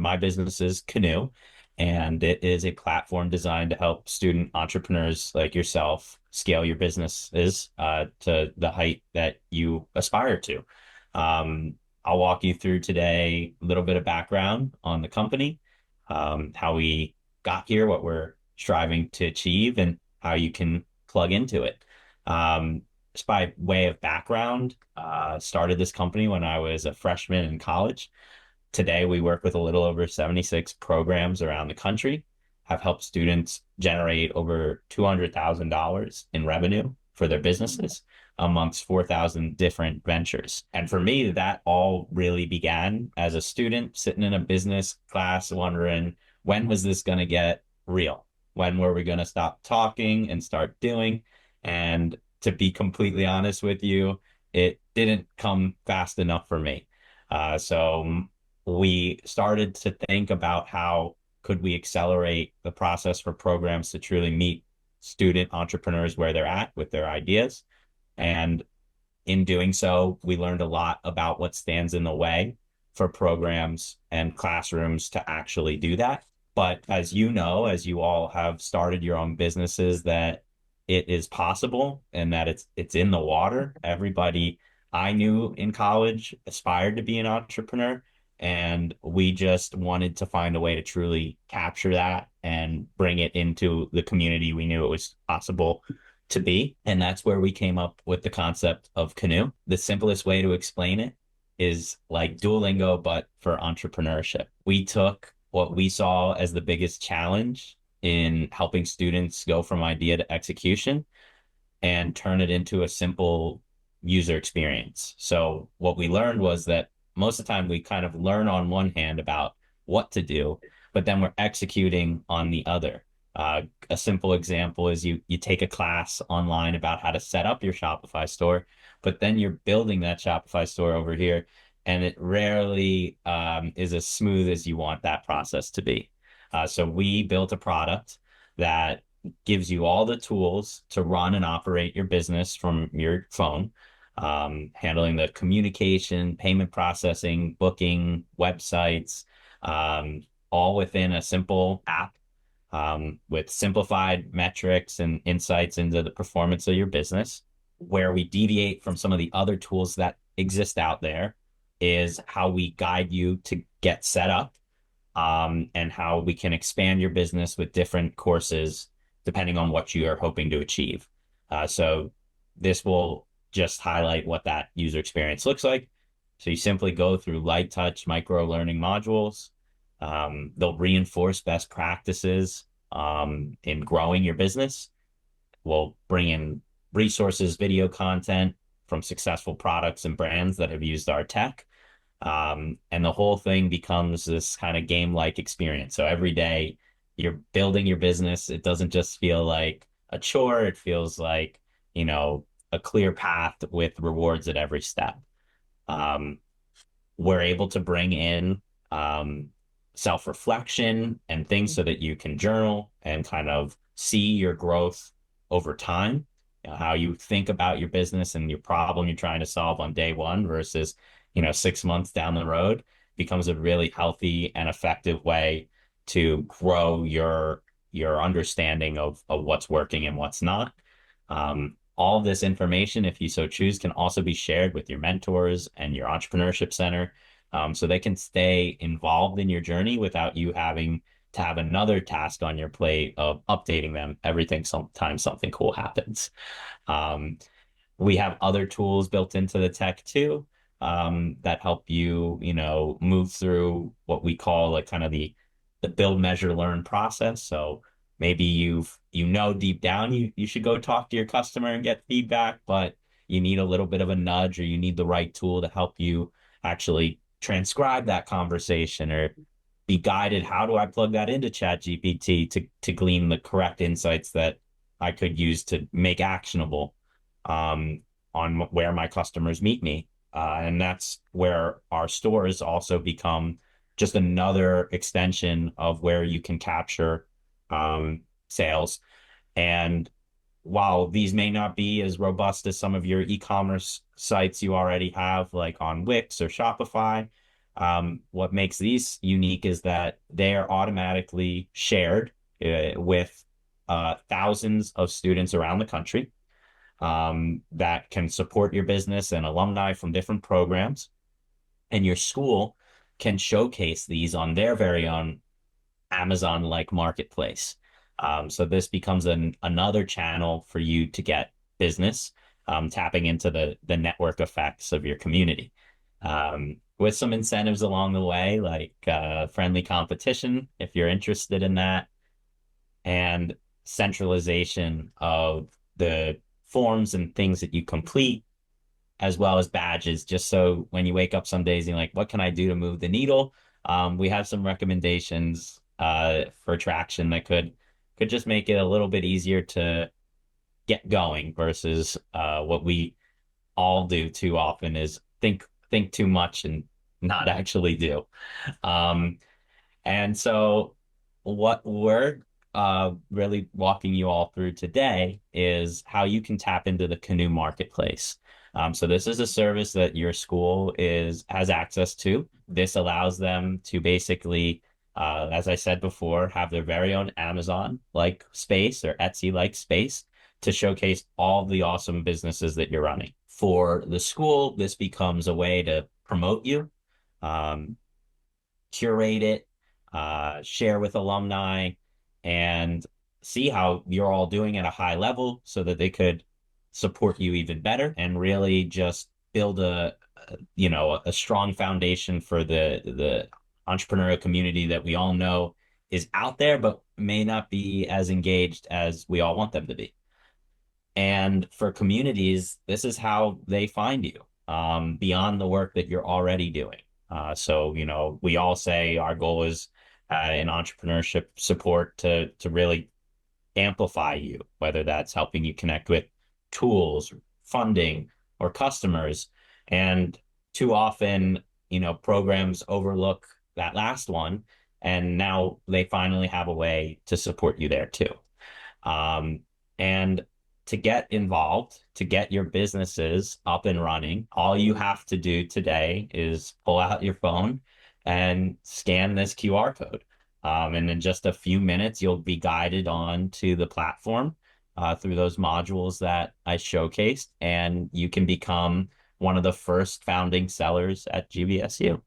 my business is Kanu, and it is a platform designed to help student entrepreneurs like yourself scale your businesses to the height that you aspire to. Um, I'll walk you through today a little bit of background on the company, how we got here, what we're striving to achieve, and how you can plug into it. Just by way of background, started this company when I was a freshman in college. Today, we work with a little over 76 programs around the country, have helped students generate over $200,000 in revenue for their businesses amongst 4,000 different ventures. And for me, that all really began as a student sitting in a business class wondering, when was this going to get real? When were we going to stop talking and start doing? And to be completely honest with you, it didn't come fast enough for me. So we started to think about how could we accelerate the process for programs to truly meet student entrepreneurs where they're at with their ideas. And in doing so, we learned a lot about what stands in the way for programs and classrooms to actually do that. But as you know, as you all have started your own businesses, that it is possible and that it's in the water. Everybody I knew in college aspired to be an entrepreneur, and we just wanted to find a way to truly capture that and bring it into the community we knew it was possible to be. And that's where we came up with the concept of Kanu. The simplest way to explain it is like Duolingo, but for entrepreneurship. We took what we saw as the biggest challenge in helping students go from idea to execution and turn it into a simple user experience. So what we learned was that most of the time we kind of learn on one hand about what to do, but then we're executing on the other. A simple example is you take a class online about how to set up your Shopify store, but then you're building that Shopify store over here, and it rarely is as smooth as you want that process to be. So we built a product that gives you all the tools to run and operate your business from your phone, handling the communication, payment processing, booking, websites, all within a simple app, with simplified metrics and insights into the performance of your business. Where we deviate from some of the other tools that exist out there is how we guide you to get set up, and how we can expand your business with different courses depending on what you are hoping to achieve. So this will just highlight what that user experience looks like. So you simply go through light touch micro learning modules. They'll reinforce best practices in growing your business. We'll bring in resources, video content from successful products and brands that have used our tech. And the whole thing becomes this kind of game-like experience. So every day you're building your business. It doesn't just feel like a chore. It feels like, a clear path with rewards at every step. We're able to bring in self-reflection and things so that you can journal and kind of see your growth over time, how you think about your business and your problem you're trying to solve on day one versus 6 months down the road becomes a really healthy and effective way to grow your understanding of what's working and what's not. All of this information, if you so choose, can also be shared with your mentors and your entrepreneurship center, so they can stay involved in your journey without you having to have another task on your plate of updating them sometimes something cool happens. We have other tools built into the tech too, that help you, move through what we call like kind of the build, measure, learn process. So maybe deep down you should go talk to your customer and get feedback, but you need a little bit of a nudge, or you need the right tool to help you actually transcribe that conversation or be guided. How do I plug that into ChatGPT to glean the correct insights that I could use to make actionable on where my customers meet me? And that's where our stores also become just another extension of where you can capture sales. And while these may not be as robust as some of your e-commerce sites you already have, like on Wix or Shopify, What makes these unique is that they are automatically shared with thousands of students around the country that can support your business and alumni from different programs. And your school can showcase these on their very own Amazon-like marketplace. So this becomes another channel for you to get business, tapping into the network effects of your community. With some incentives along the way, like friendly competition, if you're interested in that, and centralization of the forms and things that you complete, as well as badges, just so when you wake up some days and you're like, what can I do to move the needle? We have some recommendations for traction that could just make it a little bit easier to get going versus what we all do too often is think too much and not actually do. Um, and so what we're really walking you all through today is how you can tap into the Kanu marketplace. So this is a service that your school is has access to. This allows them to basically, as I said before, have their very own Amazon-like space or Etsy-like space to showcase all the awesome businesses that you're running. For the school, this becomes a way to promote you, um, curate it, share with alumni, and see how you're all doing at a high level so that they could support you even better and really just build a strong foundation for the entrepreneurial community that we all know is out there but may not be as engaged as we all want them to be. And for communities, this is how they find you, beyond the work that you're already doing. So, we all say our goal is in entrepreneurship support to really amplify you, whether that's helping you connect with tools, funding, or customers. And too often, programs overlook that last one, and now they finally have a way to support you there too. And to get involved, to get your businesses up and running, all you have to do today is pull out your phone and scan this QR code. And in just a few minutes, you'll be guided on to the platform through those modules that I showcased, and you can become one of the first founding sellers at GVSU.